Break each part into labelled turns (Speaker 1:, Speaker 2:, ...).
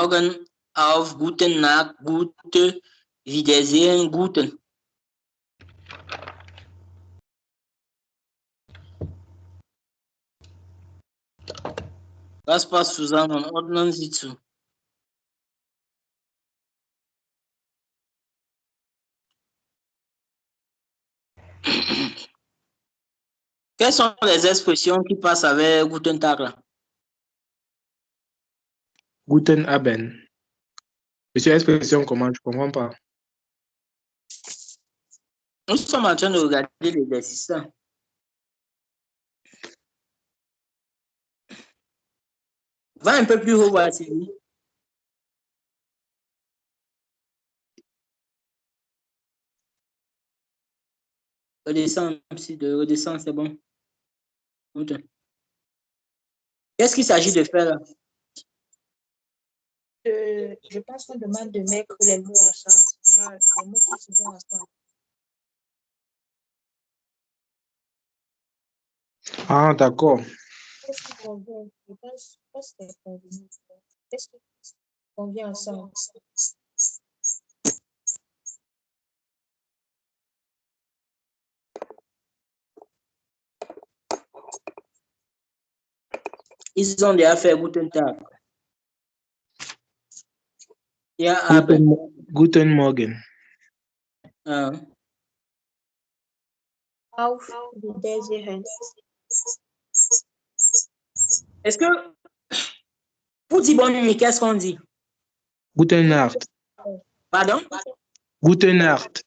Speaker 1: Morgen, auf, guten Nacht, gute, Wiedersehen, guten. Was passt zusammen? Ordnen Sie zu. Quelles sont les expressions qui passent avec Guten Tag là?
Speaker 2: Guten Abend. Monsieur, expression comment? Je ne comprends pas.
Speaker 1: Nous sommes en train de regarder l'exercice là. Va un peu plus haut, voici. Redescends, redescends, c'est bon. Qu'est-ce qu'il s'agit de faire là?
Speaker 3: Je pense qu'on demande de mettre les mots ensemble. Genre, les mots qui se vont ensemble.
Speaker 2: Ah, d'accord.
Speaker 3: Qu'est-ce qui convient? Je pense que c'est convenu. Qu'est-ce qui convient ensemble?
Speaker 1: Ils ont déjà fait Guten Tag. Ja,
Speaker 2: Guten Morgen.
Speaker 1: Ah.
Speaker 3: Auf Wiedersehen.
Speaker 1: Est-ce que pour dire bonne nuit, qu'est-ce qu'on dit?
Speaker 2: Guten Nacht.
Speaker 1: Pardon?
Speaker 2: Guten Nacht.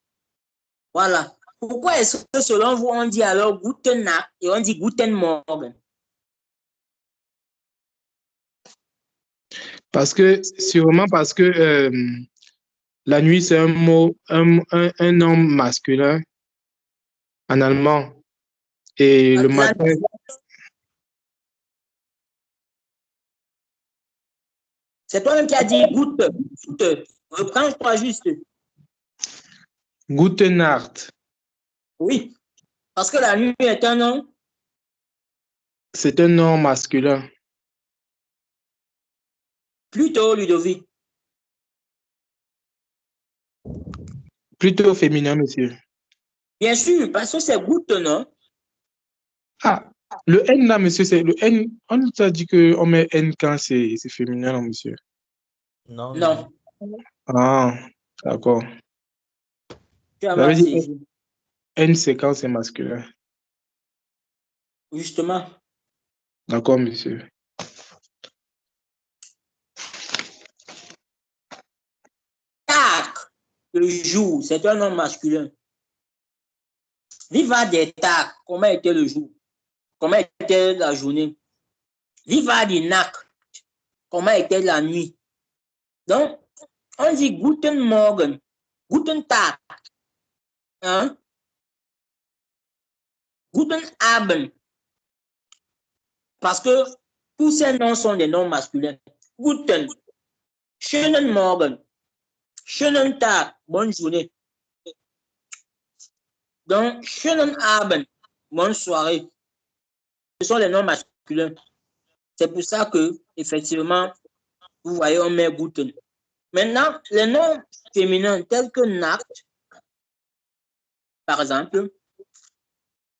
Speaker 1: Voilà. Pourquoi est-ce que selon vous, on dit alors Guten Nacht et on dit Guten Morgen?
Speaker 2: Parce que, sûrement parce que la nuit, c'est un mot, un nom masculin en allemand. Et le matin...
Speaker 1: C'est toi-même qui as dit Gute. Reprends-toi juste.
Speaker 2: Guten Nacht.
Speaker 1: Oui. Parce que la nuit est un nom.
Speaker 2: C'est un nom masculin.
Speaker 1: Plutôt, Ludovic.
Speaker 2: Plutôt féminin, monsieur.
Speaker 1: Bien sûr, parce que c'est Gute, non?
Speaker 2: Ah, le N là, monsieur, c'est le N. On nous a dit qu'on met N quand c'est féminin, non, monsieur?
Speaker 1: Non. Non.
Speaker 2: Ah, d'accord.
Speaker 1: Tu as mal saisi.
Speaker 2: N, c'est quand c'est masculin.
Speaker 1: Justement.
Speaker 2: D'accord, monsieur.
Speaker 1: Tag, le jour, c'est un nom masculin. Viva des tags, comment était le jour? Comment était la journée? Viva des Nacht, comment était la nuit? Donc, on dit Guten Morgen, Guten Tag, hein? Guten Abend, parce que tous ces noms sont des noms masculins. Guten, schönen Morgen, schönen Tag, bonne journée. Donc, schönen Abend, bonne soirée. Ce sont les noms masculins. C'est pour ça que, effectivement, vous voyez, on met Guten. Maintenant, les noms féminins tels que Nacht, par exemple,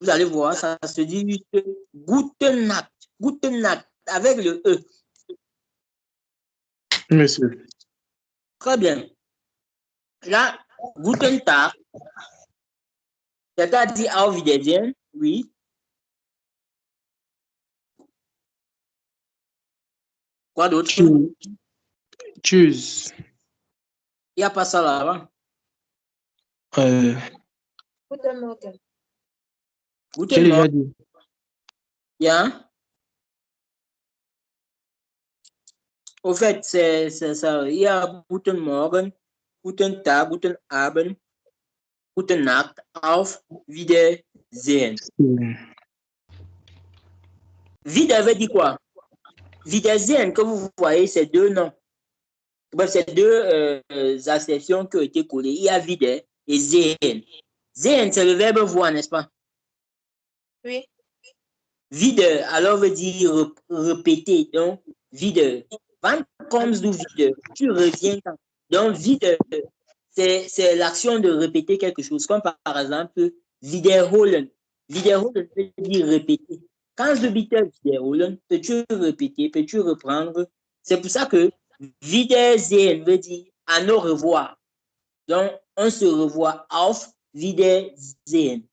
Speaker 1: vous allez voir, ça se dit juste Guten Nacht, avec le E.
Speaker 2: Monsieur.
Speaker 1: Très bien. Là, Guten Tag, c'est-à-dire Auf Wiedersehen, oui. Quoi d'autre?
Speaker 2: Tschüss.
Speaker 1: Il n'y a pas ça là-bas.
Speaker 3: Guten Morgen.
Speaker 1: Guten Morgen. Bien. Au fait, c'est ça. Il y a Guten Morgen, Guten Tag, Guten Abend, Gute Nacht, Auf Wiedersehen. Wieder veut dire quoi? Wiedersehen, que vous voyez, c'est deux noms. Bref, c'est deux acceptions qui ont été collées. Il y a wieder et sehen. Sehen, c'est le verbe voir, n'est-ce pas?
Speaker 3: Oui.
Speaker 1: Wieder, alors veut dire répéter. Donc, wieder. Wann kommst du wieder? Tu reviens quand? Donc, wieder, c'est l'action de répéter quelque chose, comme par exemple, wiederholen. Wiederholen veut dire répéter. Quand je bitte wiederholen, peux-tu répéter, peux-tu reprendre? C'est pour ça que Wiedersehen veut dire à nos revoir. Donc, on se revoit auf Wiedersehen.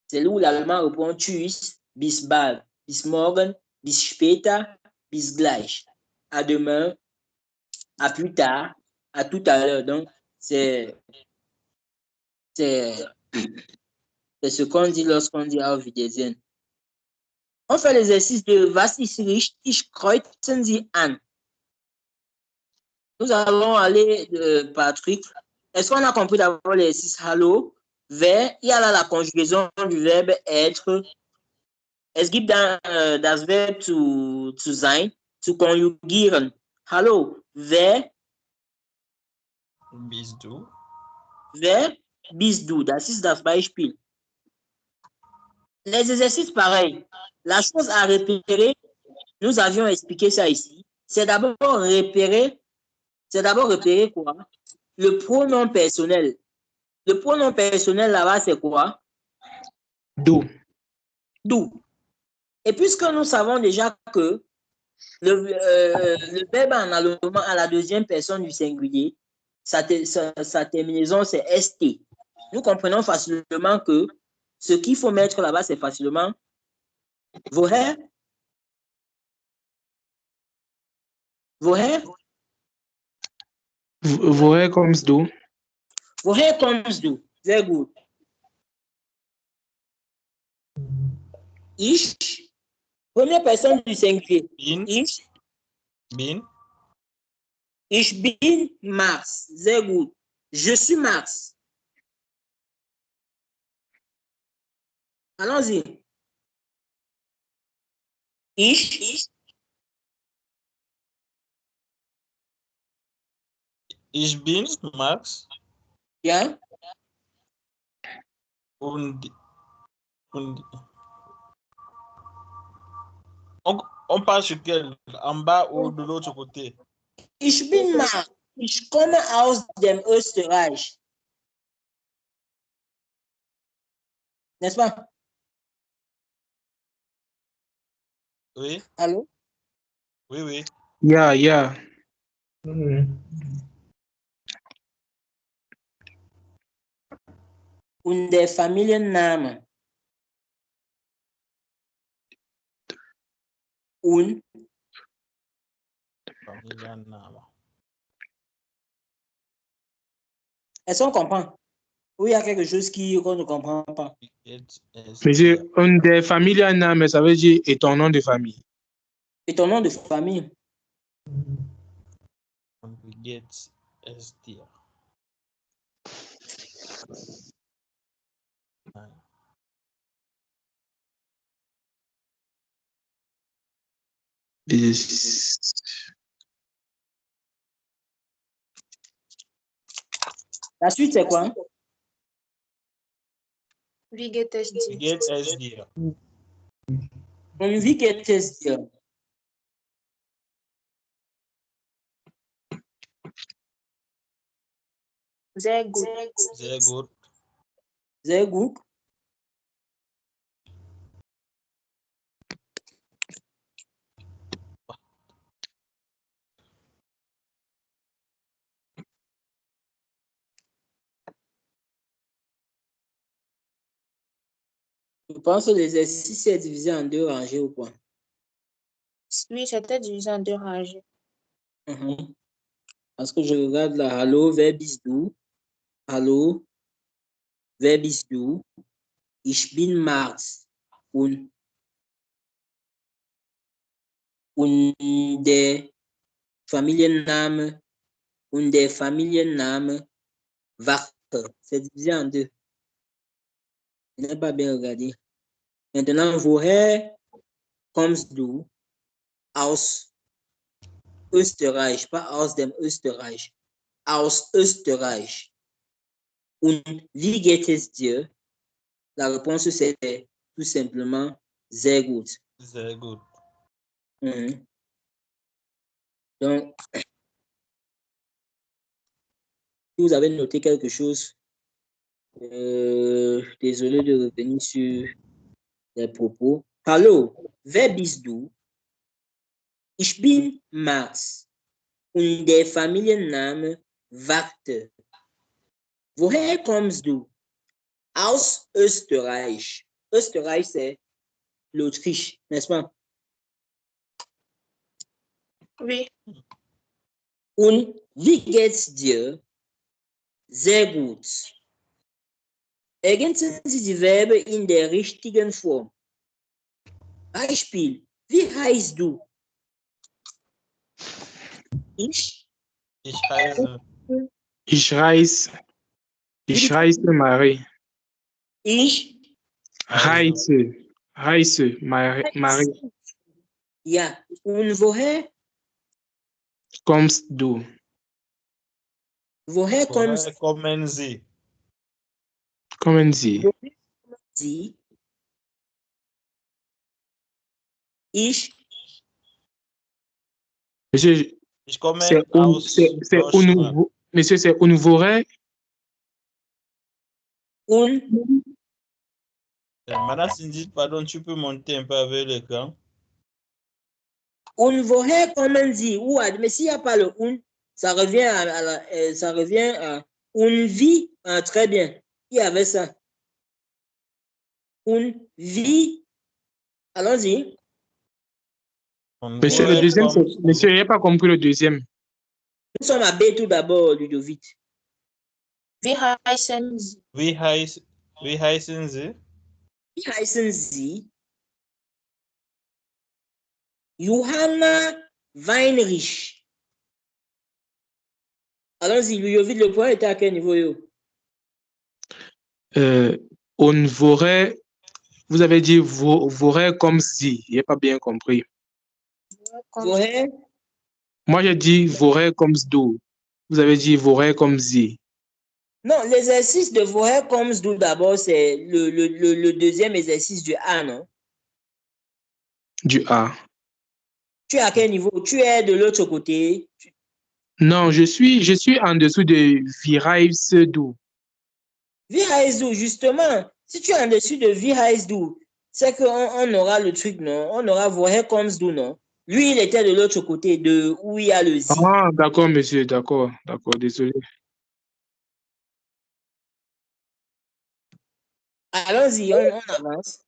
Speaker 1: C'est là où l'allemand répond tschüss, bis bald, bis morgen, bis später, bis gleich. À demain, à plus tard, à tout à l'heure. Donc, c'est ce qu'on dit lorsqu'on dit auf Wiedersehen. On fait l'exercice de Was ist richtig, kreuzen Sie an. Nous allons aller, Patrick. Est-ce qu'on a compris d'abord l'exercice Hallo? Wer, il y a là la conjugaison du verbe être. Es gibt dann das Verb zu sein, zu konjugieren. Hallo, wer?
Speaker 4: Bist du?
Speaker 1: Wer bist du? Das ist das Beispiel. Les exercices pareils. La chose à repérer, nous avions expliqué ça ici. C'est d'abord repérer quoi? Le pronom personnel. Le pronom personnel là-bas, c'est quoi?
Speaker 2: Du.
Speaker 1: Du. Et puisque nous savons déjà que le verbe en allemand à la deuxième personne du singulier, sa terminaison, c'est ST. Nous comprenons facilement que ce qu'il faut mettre là-bas, c'est facilement woher. Woher?
Speaker 2: Woher kommst du?
Speaker 1: Woher kommst du? Sehr gut. Ich, première personne du singulier.
Speaker 4: Bin.
Speaker 1: Ich,
Speaker 4: Bin.
Speaker 1: ich bin Max. Sehr gut. Je suis Max. Allons-y. Ich,
Speaker 4: Ich bin Max.
Speaker 1: ja.
Speaker 4: Und on passe sur quel? En bas ou de l'autre côté?
Speaker 1: Ich bin Max. Ich komme aus dem Österreich. N'est-ce pas?
Speaker 4: Oui,
Speaker 1: Allô?
Speaker 4: oui, oui.
Speaker 2: Ja, ja.
Speaker 1: Und der Familienname. Und
Speaker 4: Familienname.
Speaker 1: est-ce qu'on comprend? Ou il y a quelque chose qu'on ne comprend pas?
Speaker 2: Monsieur, un des Familienname, ça veut dire et ton nom de famille.
Speaker 1: Et ton nom de famille? La suite, c'est quoi?
Speaker 3: Wie geht es dir?
Speaker 4: Wie geht es dir?
Speaker 1: Und wie geht es dir?
Speaker 3: Sehr gut.
Speaker 4: Sehr gut.
Speaker 1: Sehr gut. Je pense que l'exercice est divisé en deux rangées ou quoi?
Speaker 3: Oui, c'était divisé en deux rangées.
Speaker 1: Parce que je regarde là, hallo, wer bist du? Hallo, wer bist du? Ich bin Max. Und der Familienname Wache. C'est divisé en deux. Je n'ai pas bien regardé. Maintenant, woher kommst du? Aus Österreich, pas aus dem Österreich. Aus Österreich. Und wie geht es dir? La réponse, c'est tout simplement sehr gut.
Speaker 4: Sehr gut.
Speaker 1: Donc, si vous avez noté quelque chose, désolé de revenir sur les propos. Hallo, wer bist du? Ich bin Max und der Familienname Wachter. Woher kommst du? Aus Österreich. Österreich, c'est l'Autriche, n'est-ce pas?
Speaker 3: Oui.
Speaker 1: Und wie geht's dir? Sehr gut. Ergänzen Sie die Verben in der richtigen Form. Beispiel. Wie heißt du? Ich.
Speaker 4: Ich heiße.
Speaker 2: Ich reise Marie.
Speaker 1: Ich.
Speaker 2: Reise Marie.
Speaker 1: Ja. Und woher?
Speaker 2: Kommst du?
Speaker 1: Woher kommst
Speaker 4: Woher kommen Sie?
Speaker 2: Kommen Sie?
Speaker 1: Sie? Ich.
Speaker 2: Monsieur,
Speaker 4: Ich komme
Speaker 2: c'est
Speaker 4: aus Deutschland.
Speaker 2: Monsieur, c'est un vrai.
Speaker 1: Und.
Speaker 4: Madame Cindy, pardon, tu peux monter un peu avec l'écran?
Speaker 1: Und woher kommen Sie? Mais s'il n'y a pas le un, ça revient à une vie. Ah, très bien. Qui avait ça? Une vie. Allons-y.
Speaker 2: Monsieur, le deuxième, monsieur, il n'a pas compris le deuxième.
Speaker 1: Nous sommes à B tout d'abord, Ludovic.
Speaker 3: Wie heißen Sie?
Speaker 4: Wie heißen Sie?
Speaker 1: Wie heißen Sie? Johanna Weinrich. Allons-y, Ludovic, le point était à quel niveau?
Speaker 2: On vorait, vous avez dit vorait comme si, il n'a pas bien compris.
Speaker 1: Woher?
Speaker 2: Moi, j'ai dit vorait comme do. Vous avez dit vorait comme si.
Speaker 1: Non, l'exercice de woher comes d'où d'abord, c'est le deuxième exercice du A, non?
Speaker 2: Du A.
Speaker 1: Tu es à quel niveau? Tu es de l'autre côté?
Speaker 2: Non, je suis en dessous de wie do.
Speaker 1: Wie heißt du, justement. Si tu es en dessus de wie heißt du, c'est qu'on aura le truc, non? On aura woher comes d'où, non? Lui, il était de l'autre côté, de où il y a le zi.
Speaker 2: Ah, d'accord, monsieur, d'accord, désolé.
Speaker 1: Allons-y, on avance.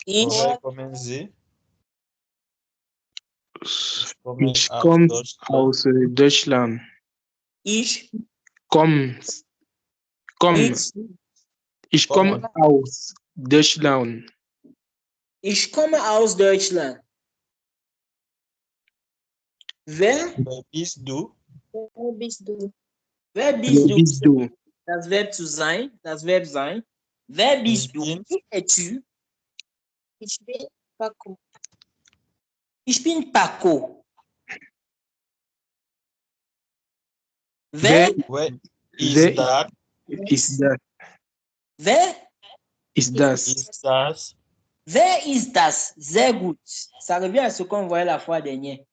Speaker 4: Woher kommen Sie?
Speaker 2: Ich komme aus Deutschland.
Speaker 1: Ich
Speaker 2: Ich komme aus Deutschland.
Speaker 1: Ich komme aus Deutschland. Wer
Speaker 4: bist du?
Speaker 3: Wer bist du?
Speaker 1: Wer bist
Speaker 2: Wer bist du?
Speaker 1: Das Verb zu sein, das Verb sein. Wer bist du? Qui es-tu?
Speaker 3: Ich bin Paco.
Speaker 1: Ich bin Paco.
Speaker 4: Wer ist das?
Speaker 2: Ist das?
Speaker 1: Wer
Speaker 2: Ist das?
Speaker 4: Ist das?
Speaker 1: Wer ist das? Sehr gut. Ça revient à ce qu'on voyait la fois dernière.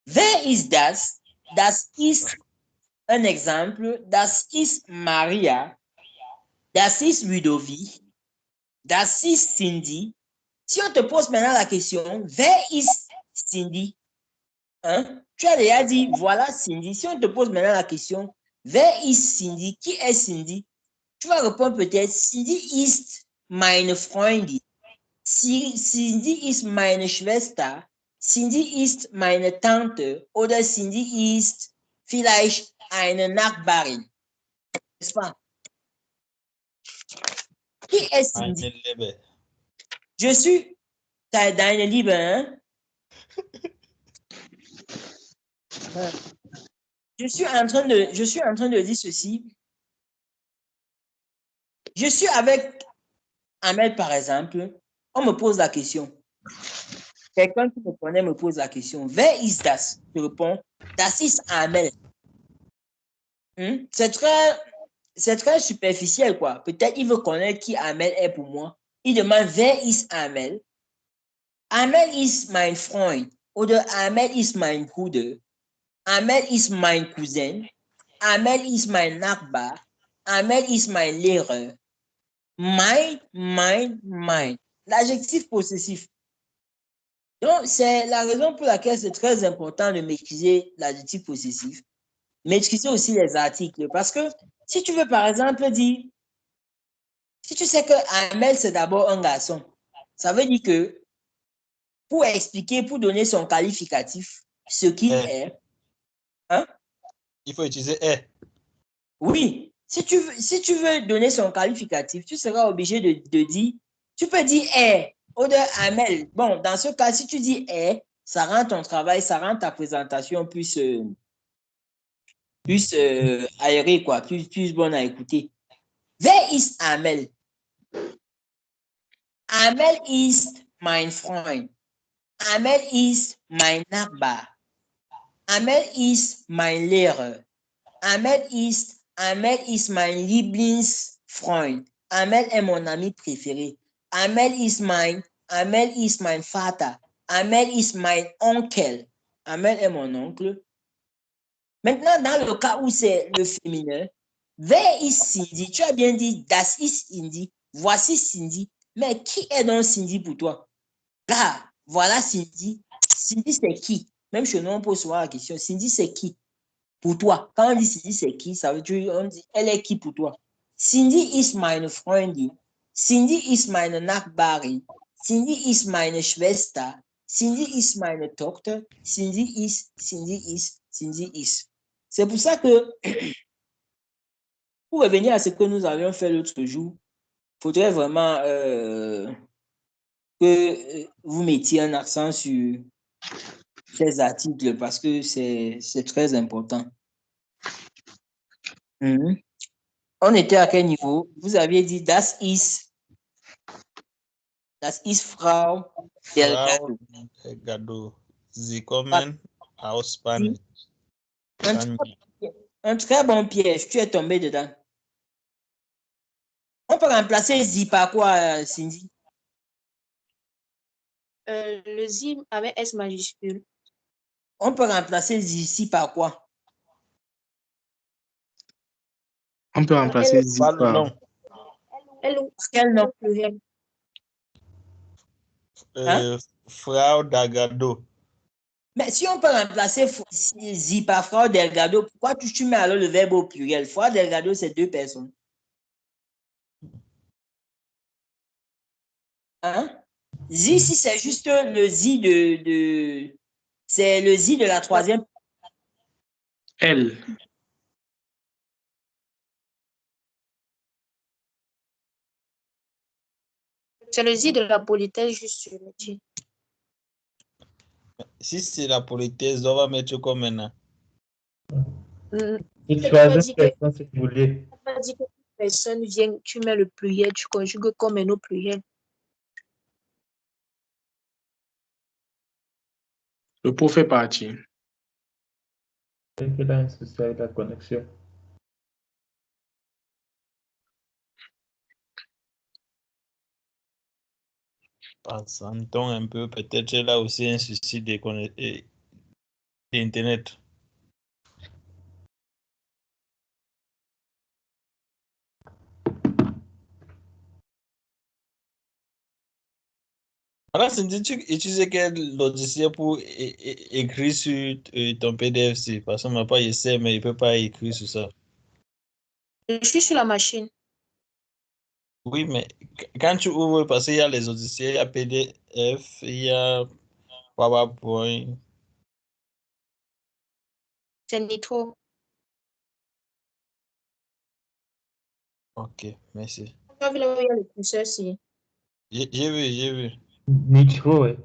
Speaker 1: Wer ist das? Das ist un exemple. Das ist Maria. Das ist Ludovic. Das ist Cindy. Si on te pose maintenant la question, wer ist Cindy? Hein? Tu as déjà dit, voilà Cindy. Si on te pose maintenant la question, wer ist Cindy? Qui est Cindy? Tu vas répondre peut-être, Cindy ist meine Freundin. Cindy ist meine Schwester. Cindy ist meine Tante. Oder Cindy ist vielleicht eine Nachbarin. N'est-ce pas? Qui est Cindy? Je suis deine Liebe, hein? Je suis en train de dire ceci. Je suis avec Ahmed, par exemple. On me pose la question. Quelqu'un qui me connaît me pose la question. Wer ist das? Je réponds, das ist Ahmed. C'est très superficiel, quoi. Peut-être il veut connaître qui Ahmed est pour moi. Il demande, wer ist Ahmed? Ahmed ist mein Freund oder Ahmed ist mein Bruder. Ahmed ist mein Cousin. Ahmed ist mein Nachbar. Ahmed ist mein Lehrer. Mein. L'adjectif possessif. Donc, c'est la raison pour laquelle c'est très important de maîtriser l'adjectif possessif. Maîtriser aussi les articles. Parce que si tu veux, par exemple, dire, si tu sais que Ahmed, c'est d'abord un garçon, ça veut dire que pour expliquer, pour donner son qualificatif, ce qu'il est, hein?
Speaker 4: Il faut utiliser est.
Speaker 1: Oui, si tu veux donner son qualificatif, tu seras obligé de dire, tu peux dire est ou de Amel. Bon, dans ce cas, si tu dis est, ça rend ton travail, ça rend ta présentation plus aérée, quoi, plus bonne à écouter. Wer ist Amel? Amel ist mein Freund. Amel ist mein Nachbar. Amel ist mein Lehrer. Ahmed ist mein Lieblingsfreund. Ahmed est mon ami préféré. Ahmed ist mein Vater. Ahmed ist mein Onkel. Ahmed est mon oncle. Maintenant, dans le cas où c'est le féminin, wer ist Cindy? Tu as bien dit, das ist Cindy. Voici Cindy. Mais qui est donc Cindy pour toi? Là, voilà Cindy. Cindy, c'est qui? Même chez nous, on pose souvent la question. Cindy, c'est qui? Pour toi. Quand on dit Cindy, c'est qui? Ça veut dire, on dit, elle est qui pour toi? Cindy ist meine Freundin. Cindy ist meine Nachbarin. Cindy ist meine Schwester. Cindy ist meine Tochter. Cindy ist. C'est pour ça que, pour revenir à ce que nous avions fait l'autre jour, il faudrait vraiment que vous mettiez un accent sur ces articles parce que c'est très important. On était à quel niveau? Vous aviez dit das ist Frau Delgado.
Speaker 4: Delgado. Sie kommen aus Spanien.
Speaker 1: Un très bon piège. Tu es tombé dedans. On peut remplacer zi par quoi, Cindy?
Speaker 3: Le zi avec S majuscule.
Speaker 1: On peut remplacer zi par quoi?
Speaker 2: On peut remplacer zi par...
Speaker 1: Quel nom?
Speaker 4: Frau Delgado.
Speaker 1: Mais si on peut remplacer zi par Frau Delgado, pourquoi tu mets alors le verbe au pluriel? Frau Delgado, c'est 2 personnes. Hein? Zi, si c'est juste le zi c'est le zi de la troisième.
Speaker 2: Elle.
Speaker 3: C'est le zi de la politesse, juste sur le zi.
Speaker 4: Si c'est la politesse, on va mettre comme maintenant.
Speaker 5: Il choisit quelqu'un si vous voulez.
Speaker 3: On va dire que personne vient, tu mets le pluriel, tu conjugues comme un au pluriel.
Speaker 2: Le pot fait partie.
Speaker 5: Il a un souci avec la connexion.
Speaker 4: Passons un peu, peut-être là aussi un souci d'Internet. Alors, Cindy, tu utilises quel logiciel pour écrire sur ton PDF? Parce que moi, pas essayer, mais il ne peut pas écrire sur ça.
Speaker 3: Je suis sur la machine.
Speaker 4: Oui, mais quand tu ouvres, parce qu'il y a les logiciels, il y a PDF, il y a PowerPoint.
Speaker 3: C'est Nitro.
Speaker 4: Ok, merci.
Speaker 3: Tu as vu là où il y a le curseur ici?
Speaker 4: J'ai vu.
Speaker 5: Nitro, oui.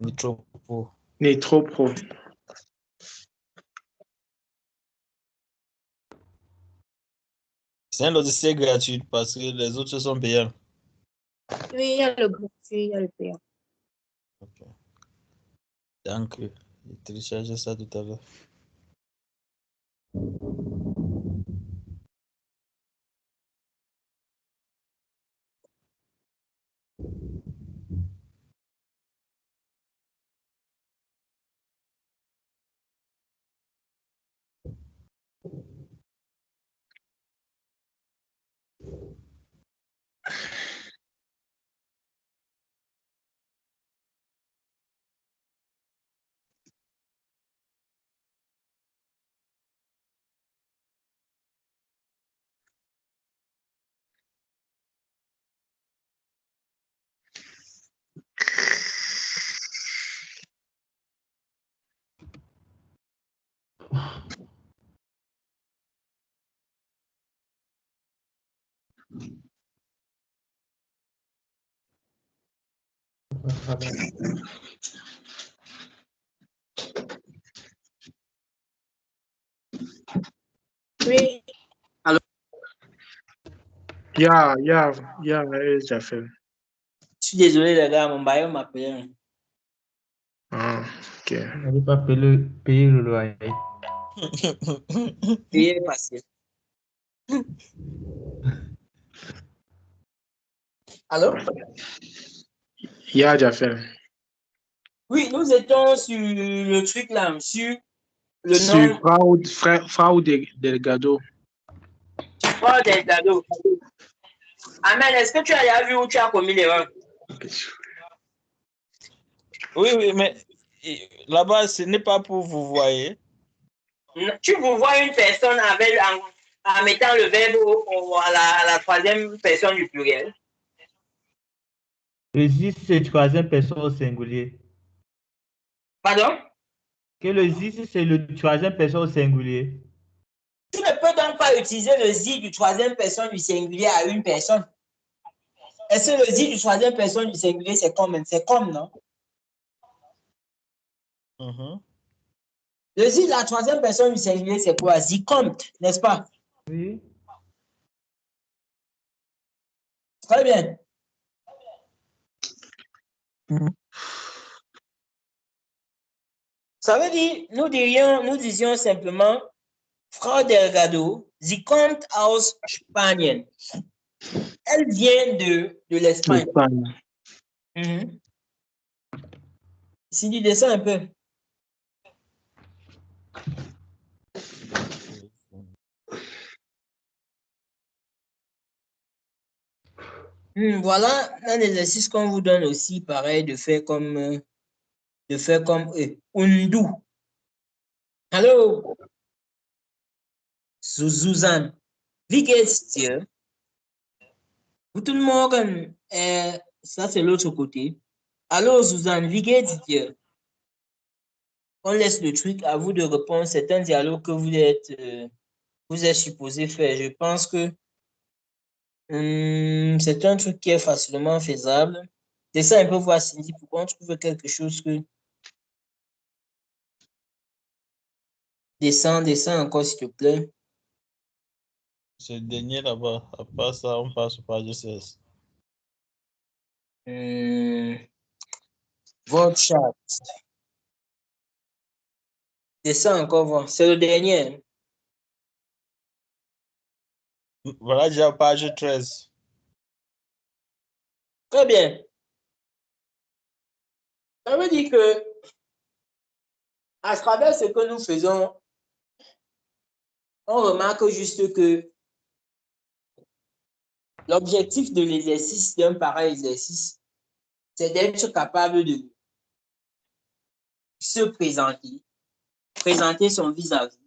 Speaker 4: Nitro Pro.
Speaker 2: Nitro Pro.
Speaker 4: C'est un logiciel gratuit parce que les autres sont payants.
Speaker 3: Oui, il y a le gratuit, il y a le payant.
Speaker 4: Ok. Donc, j'ai téléchargé ça tout à l'heure.
Speaker 1: Oui.
Speaker 2: Yeah, déjà fait.
Speaker 1: Je suis désolé, les gars, mon bailleur m'appelle.
Speaker 2: Ah, ok.
Speaker 5: Vous n'avez pas payé le loyer.
Speaker 1: Il est passé. Allô?
Speaker 2: Yeah, déjà fait.
Speaker 1: Oui, nous étions sur le truc là, sur le
Speaker 2: Sur
Speaker 1: nom
Speaker 2: Frau Delgado.
Speaker 1: du frère Delgado. Amen, est-ce que tu as déjà vu où tu as commis l'erreur?
Speaker 4: Oui, mais là-bas, ce n'est pas pour vous voyez.
Speaker 1: Tu vous vois une personne en mettant le verbe à la troisième personne du pluriel.
Speaker 5: Le ZIS, c'est troisième personne au singulier.
Speaker 1: Pardon?
Speaker 5: Que le ZIS, c'est le troisième personne au singulier.
Speaker 1: Tu ne peux donc pas utiliser le Z du troisième personne du singulier à une personne. Est-ce que le Z du troisième personne du singulier, c'est comme, non? Le Z de la troisième personne du singulier, c'est quoi? Zicomt, n'est-ce pas?
Speaker 5: Oui.
Speaker 1: Très bien. Ça veut dire, nous disions simplement, Frau Delgado, sie kommt aus Spanien. Elle vient de l'Espagne. Si tu descends un peu. Voilà un exercice qu'on vous donne aussi, pareil, de faire comme eux. Undu. Allô? Susan. Wie geht's dir? Guten Morgen. Ça, c'est l'autre côté. Allô, Susan, wie geht's dir? On laisse le truc à vous de répondre. C'est un dialogue que vous êtes supposé faire. Je pense que c'est un truc qui est facilement faisable. Descends un peu voir, Cindy, pourquoi on trouve quelque chose que... Descends encore, s'il te plaît.
Speaker 4: C'est le dernier là-bas. À part ça, on passe au page 16.
Speaker 1: Votre chat. Descends encore voir. C'est le dernier.
Speaker 4: Voilà déjà page 13.
Speaker 1: Très bien. Ça veut dire que à travers ce que nous faisons, on remarque juste que l'objectif de l'exercice, d'un pareil exercice, c'est d'être capable de se présenter son vis-à-vis,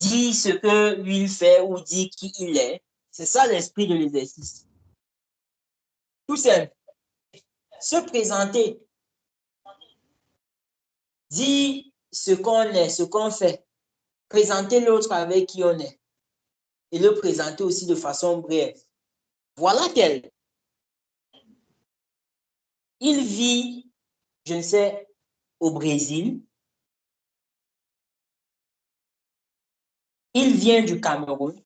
Speaker 1: dire ce que lui fait ou dire qui il est. C'est ça l'esprit de l'exercice. Tout simple. Se présenter, dire ce qu'on est, ce qu'on fait, présenter l'autre avec qui on est et le présenter aussi de façon brève. Voilà qu'elle. Il vit, je ne sais, au Brésil. Il vient du Cameroun.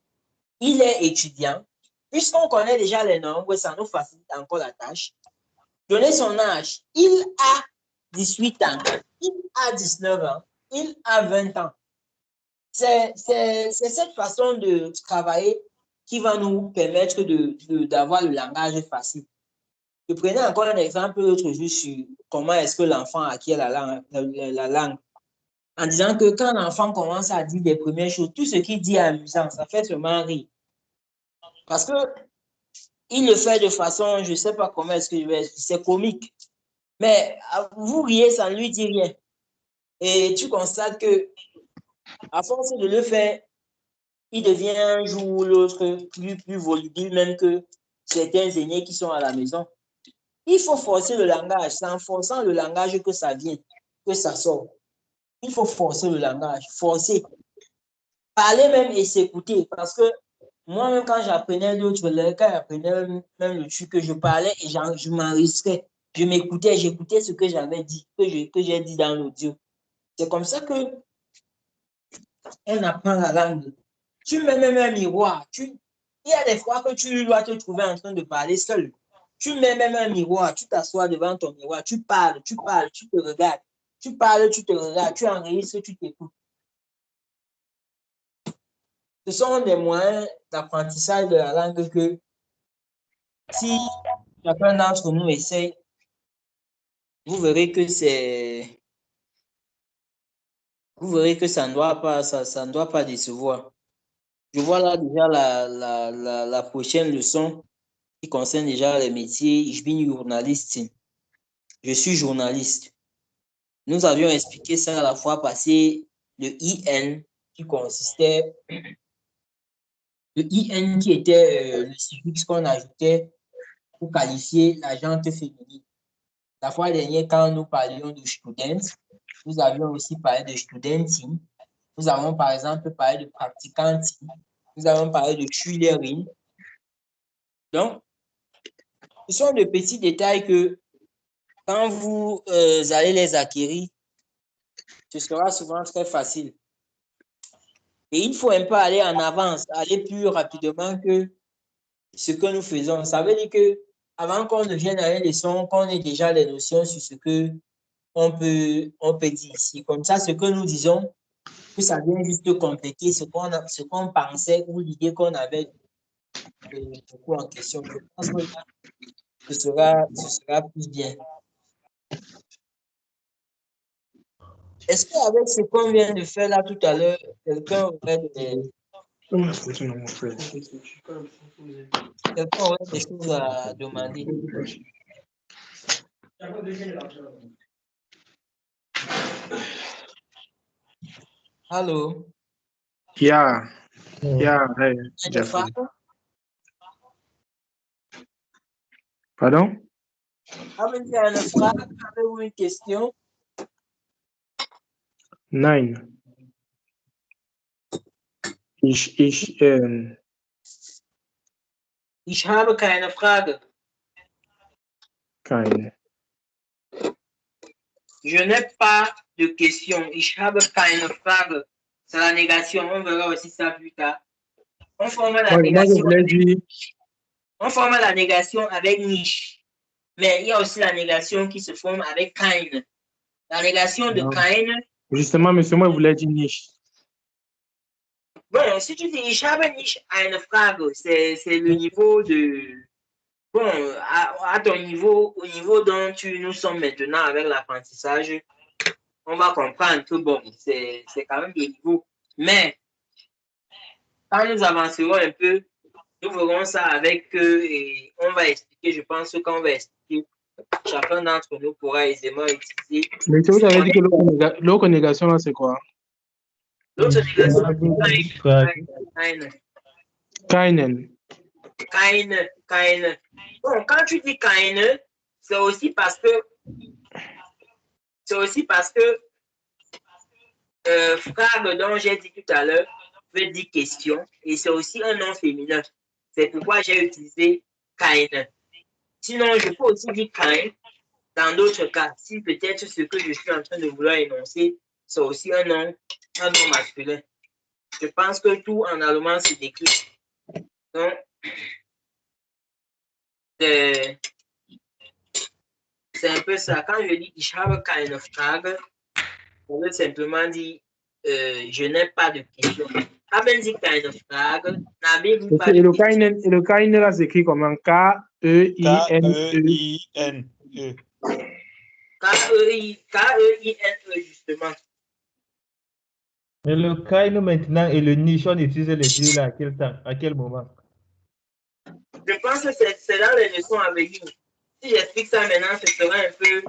Speaker 1: Il est étudiant. Puisqu'on connaît déjà les noms, ça nous facilite encore la tâche. Donner son âge. Il a 18 ans. Il a 19 ans. Il a 20 ans. C'est cette façon de travailler qui va nous permettre d'avoir le langage facile. Je prenais encore un exemple l'autre jour sur comment est-ce que l'enfant acquiert la langue. En disant que quand l'enfant commence à dire des premières choses, tout ce qu'il dit est amusant, ça fait seulement rire. Parce que il le fait de façon, je ne sais pas comment est-ce que je vais expliquer, c'est comique. Mais vous riez, ça ne lui dit rien. Et tu constates que à force de le faire, il devient un jour ou l'autre plus volubile même que certains aînés qui sont à la maison. Il faut forcer le langage. C'est en forçant le langage que ça vient, que ça sort. Il faut forcer le langage, forcer. Parler même et s'écouter. Parce que moi-même, quand j'apprenais d'autres langues, quand j'apprenais même le truc que je parlais, et je m'enregistrais. Je m'écoutais, j'écoutais ce que j'avais dit, que j'ai dit dans l'audio. C'est comme ça que on apprend la langue. Tu mets même un miroir. Il y a des fois que tu dois te trouver en train de parler seul. Tu mets même un miroir, tu t'assois devant ton miroir, tu parles, tu te regardes. Tu parles, tu te regardes, tu enregistres, tu t'écoutes. Ce sont des moyens d'apprentissage de la langue que si chacun d'entre nous essaie, vous verrez que ça ne doit pas décevoir. Je vois là déjà la prochaine leçon qui concerne déjà les métiers. Ich bin Journalistin. Je suis journaliste. Nous avions expliqué ça la fois passée, le IN qui consistait, le IN qui était le suffixe qu'on ajoutait pour qualifier la gente féminine. La fois dernière, quand nous parlions de student, nous avions aussi parlé de studentin. Nous avons par exemple parlé de pratiquantin. Nous avons parlé de Schülerin. Donc, ce sont de petits détails que quand vous allez les acquérir, ce sera souvent très facile. Et il faut un peu aller en avance, aller plus rapidement que ce que nous faisons. Ça veut dire que avant qu'on ne vienne à une leçon, qu'on ait déjà les notions sur ce que on peut dire ici. Comme ça, ce que nous disons, que ça vient juste compléter ce qu'on pensait ou l'idée qu'on avait du coup en question. Je pense que là, ce sera plus bien. Est-ce qu'avec ce qu'on vient de faire là tout à l'heure, quelqu'un aurait des choses à demander? Allô?
Speaker 2: Yeah, hey, Jeffrey. Pardon?
Speaker 1: Avez-vous une question?
Speaker 2: 9. Ich
Speaker 1: habe keine Frage.
Speaker 2: Keine.
Speaker 1: Je n'ai pas de question. Ich habe keine Frage. C'est la négation. On verra aussi ça plus tard. On forme la négation avec nicht. Mais il y a aussi la négation qui se forme avec keine. La négation de keine.
Speaker 2: Justement, monsieur, moi, je voulais dire nicht.
Speaker 1: Bon, si tu dis ich habe nicht eine Frage, c'est le niveau de... Bon, à ton niveau, au niveau dont nous sommes maintenant avec l'apprentissage, on va comprendre que bon, c'est quand même des niveaux. Mais quand nous avancerons un peu, nous verrons ça avec eux et on va expliquer, je pense qu'on va expliquer, chacun d'entre nous pourra aisément utiliser.
Speaker 2: Mais vous avez dit que l'autre négation, là, c'est quoi?
Speaker 1: L'autre négation, c'est
Speaker 2: Keinen.
Speaker 1: Keine. Bon, quand tu dis keine, c'est aussi parce que frage dont j'ai dit tout à l'heure veut dire question et c'est aussi un nom féminin. C'est pourquoi j'ai utilisé keine. Sinon, je peux aussi dire kein dans d'autres cas. Si peut-être ce que je suis en train de vouloir énoncer, c'est aussi un nom masculin. Je pense que tout en allemand c'est décrit. Donc, c'est un peu ça. Quand je dis ich habe keine Frage, ça veut simplement dire je n'ai pas de question. Haben Sie keine Frage? N'avez-vous pas de question?
Speaker 2: Et le keine là s'écrit comment?
Speaker 4: K-E-I-N-E.
Speaker 1: K-E-I-N-E, justement.
Speaker 5: Mais le Kaino maintenant et le niche, on utilise les deux là à quel moment?
Speaker 1: Je pense que c'est dans les leçons à venir. Si j'explique ça maintenant, ce sera un peu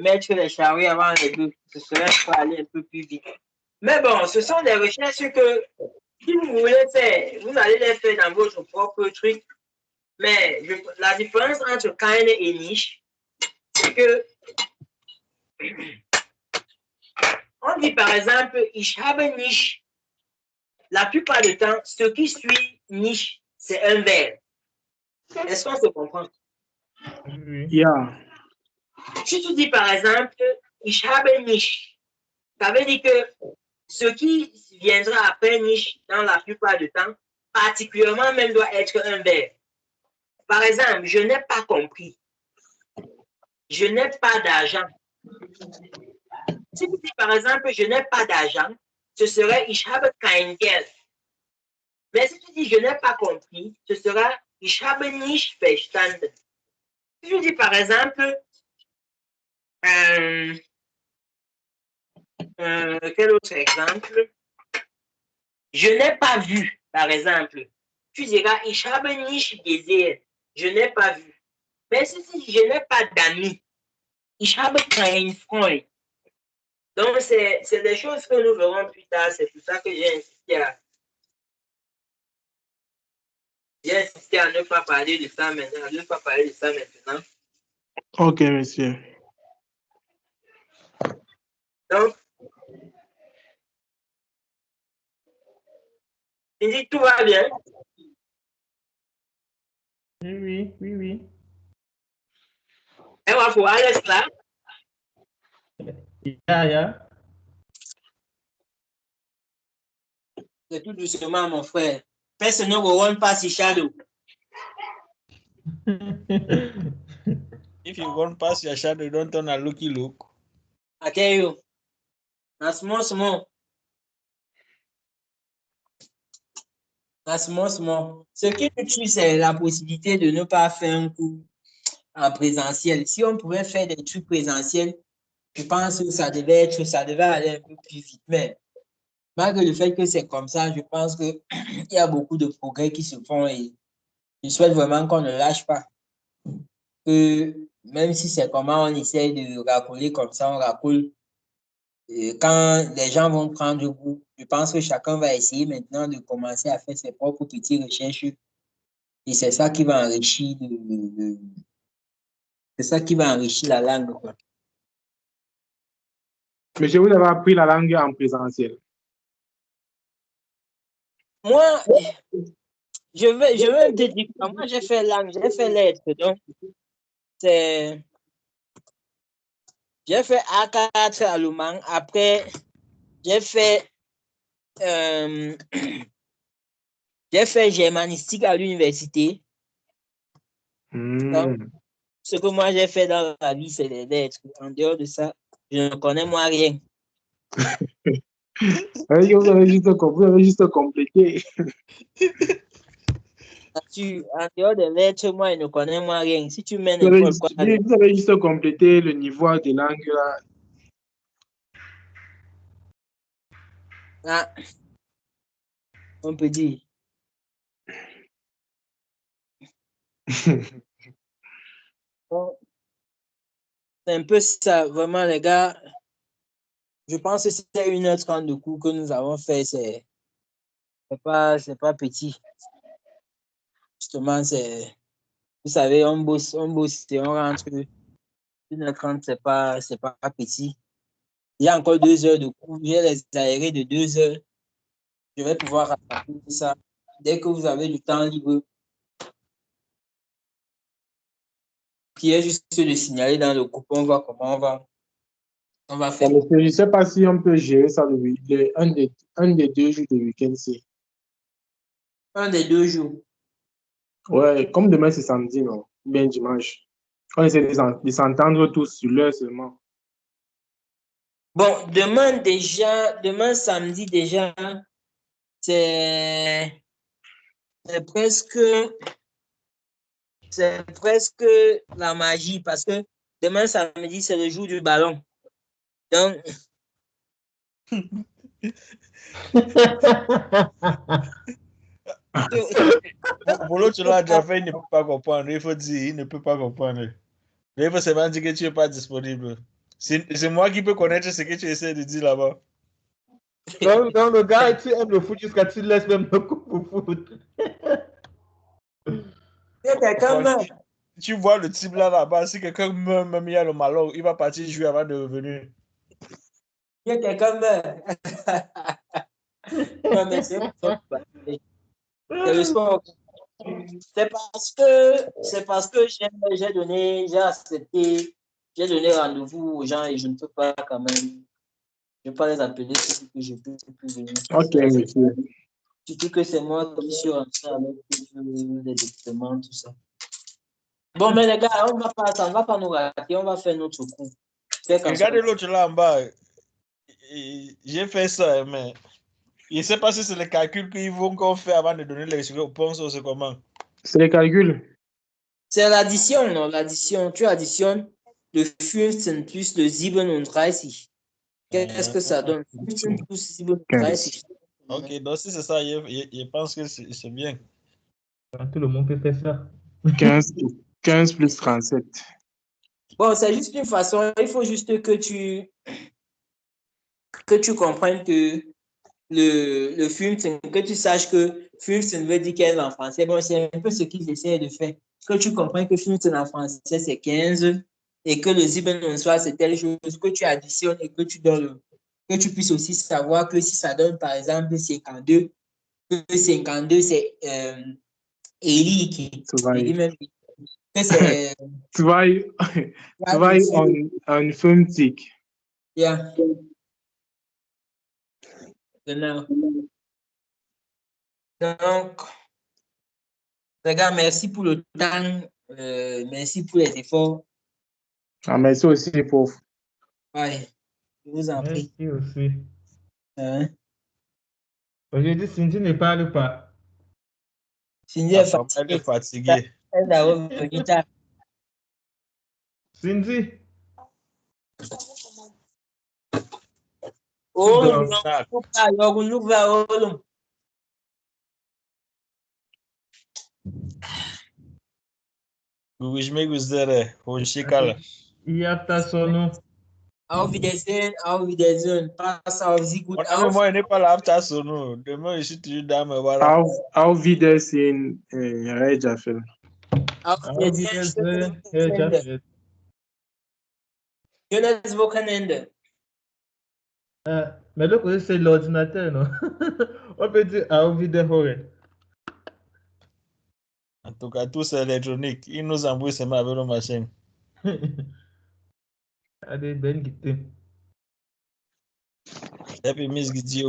Speaker 1: mettre les charrues avant les deux. Ce serait pour aller un peu plus vite. Mais bon, ce sont des recherches que si vous voulez faire, vous allez les faire dans votre propre truc. Mais la différence entre keine et niche, c'est que, on dit par exemple, ich habe nicht. La plupart du temps, ce qui suit nicht, c'est un verbe. Est-ce qu'on se comprend?
Speaker 5: Oui.
Speaker 2: Yeah.
Speaker 1: Si tu dis par exemple, ich habe nicht, ça veut dire que ce qui viendra après nicht, dans la plupart du temps, particulièrement même doit être un verbe. Par exemple, je n'ai pas compris. Je n'ai pas d'argent. Si tu dis par exemple, je n'ai pas d'argent, ce serait ich habe kein Geld. Mais si tu dis je n'ai pas compris, ce sera ich habe nicht verstanden. Si je dis par exemple, quel autre exemple? Je n'ai pas vu, par exemple. Tu diras ich habe nicht gesehen. Je n'ai pas vu. Mais si tu dis je n'ai pas d'amis, ich habe keinen Freund. Donc, c'est des choses que nous verrons plus tard. C'est pour ça que j'ai insisté à ne pas parler de ça maintenant. À ne pas parler de ça maintenant.
Speaker 2: Ok, monsieur.
Speaker 1: Donc, il dit tout va bien.
Speaker 5: Oui.
Speaker 1: Et on va aller là.
Speaker 5: Yeah.
Speaker 1: C'est tout doucement, mon frère. Personne will want pass his shadow.
Speaker 4: If you won't pass your shadow, don't turn a looky look.
Speaker 1: I tell you. That's small. Ce qui nous tue, c'est la possibilité de ne pas faire un cours en présentiel. Si on pouvait faire des trucs présentiels, je pense que ça devait aller un peu plus vite. Mais malgré le fait que c'est comme ça, je pense qu'il y a beaucoup de progrès qui se font et je souhaite vraiment qu'on ne lâche pas. Que même si c'est comment on essaie de racoler comme ça, on racole. Quand les gens vont prendre goût, je pense que chacun va essayer maintenant de commencer à faire ses propres petites recherches. Et c'est ça qui va enrichir c'est ça qui va enrichir la langue, quoi.
Speaker 2: Mais je vous avais appris la langue en présentiel.
Speaker 1: Moi, je vais te dire, moi j'ai fait langue, j'ai fait lettres, donc j'ai fait A4 allemand, après j'ai fait germanistique à l'université. Donc, ce que moi j'ai fait dans la vie, c'est les lettres. En dehors de ça, je ne connais moi rien.
Speaker 2: Vous avez juste complété.
Speaker 1: En dehors des lettres, moi, je ne connais moi rien. Si tu mets
Speaker 2: Vous
Speaker 1: n'importe quoi.
Speaker 2: avez juste complété le niveau de langue là.
Speaker 1: Ah, on peut dire. Bon, c'est un peu ça, vraiment, les gars. Je pense que c'est 1h30 de cours que nous avons fait. C'est pas petit. Justement, vous savez, on bosse et on rentre. 1h30, c'est pas petit. Il y a encore 2 heures de cours. J'ai les aérés de 2 heures. Je vais pouvoir rattraper ça dès que vous avez du temps libre. Qui est juste de signaler dans le groupe, on voit comment on va faire.
Speaker 2: Je ne sais pas si on peut gérer ça un des 2 jours de week-end.
Speaker 1: Un des 2 jours.
Speaker 2: Ouais, comme demain c'est samedi, non? Bien dimanche. On essaie de s'entendre tous sur l'heure seulement.
Speaker 1: Bon, demain samedi déjà, c'est presque la magie parce que demain samedi, c'est le jour du ballon. Donc,
Speaker 4: Pour l'autre, tu l'as déjà fait, il ne peut pas comprendre. Il faut dire, il ne peut pas comprendre. Il faut seulement dire que tu n'es pas disponible. C'est moi qui peux connaître ce que tu essaies de dire là-bas.
Speaker 5: Donc, le gars, tu aimes le foot jusqu'à tu laisses même le coup pour foot.
Speaker 1: quand même,
Speaker 4: tu vois le type là-bas, si quelqu'un meurt, même il y a le malheur, il va partir jouer avant de revenir.
Speaker 1: Il y a quelqu'un meurt. Non, mais c'est le sport. C'est parce que j'ai donné rendez-vous aux gens et je ne peux pas quand même. Je ne peux pas les appeler si que je peux plus venir.
Speaker 2: Ok, monsieur.
Speaker 1: Surtout que c'est moi qui suis rentré avec les documents, tout ça. Bon, mais les gars, on ne va pas nous rater, on va faire notre coup.
Speaker 4: Regardez l'autre là en bas. J'ai fait ça, mais je ne sais pas si c'est les calculs qu'ils vont encore faire avant de donner les réponses ou c'est comment.
Speaker 2: C'est les calculs.
Speaker 1: C'est l'addition, non? L'addition. Tu additionnes le 15 plus le 37. Qu'est-ce que ça donne? 15 plus 37.
Speaker 4: Ok, donc si c'est ça, je pense que c'est bien.
Speaker 5: Tout le monde peut faire ça.
Speaker 2: 15 plus 37.
Speaker 1: Bon, c'est juste une façon. Il faut juste que tu comprennes que le 15, que tu saches que 15 veut dire 15 en français. Bon, c'est un peu ce qu'ils essaient de faire. Que tu comprennes que 15 en français, c'est 15 et que le 27 c'est telle chose que tu additionnes et que tu donnes. Que tu puisses aussi savoir que si ça donne, par exemple, 52, que 52, c'est Eli qui. Eli même. Que c'est.
Speaker 2: 52.
Speaker 1: Yeah. Genau. Donc, les gars, merci pour le temps. Merci pour les efforts.
Speaker 2: Ah, merci aussi, pauvre.
Speaker 1: Ouais, je vous en prie.
Speaker 5: Merci aussi.
Speaker 1: Hein?
Speaker 5: Aujourd'hui, Cindy ne parle pas.
Speaker 1: Cindy est
Speaker 4: Elle est
Speaker 1: fatiguée.
Speaker 4: fatiguée.
Speaker 1: Elle a revenu tard.
Speaker 5: Cindy,
Speaker 1: Oh,
Speaker 5: dors.
Speaker 4: Görüşmek üzere. Hoşça kal.
Speaker 5: İyi hafta sonu.
Speaker 1: Auf Wiedersehen. Passe auf Sie gut auf.
Speaker 4: Moi, je n'ai pas l'after sono. Demain, je suis toujours dans mes voilà.
Speaker 2: Auf Wiedersehen, Jafel.
Speaker 1: Auf Wiedersehen. Schönes Wochenende.
Speaker 5: Mais le côté, c'est l'ordinateur, non? On peut dire à Wiederhören.
Speaker 4: En tout cas, tout c'est électronique. Il nous embrouille seulement avec nos machines.
Speaker 5: Allez, ben guité.
Speaker 4: Et puis, Miss Guidi,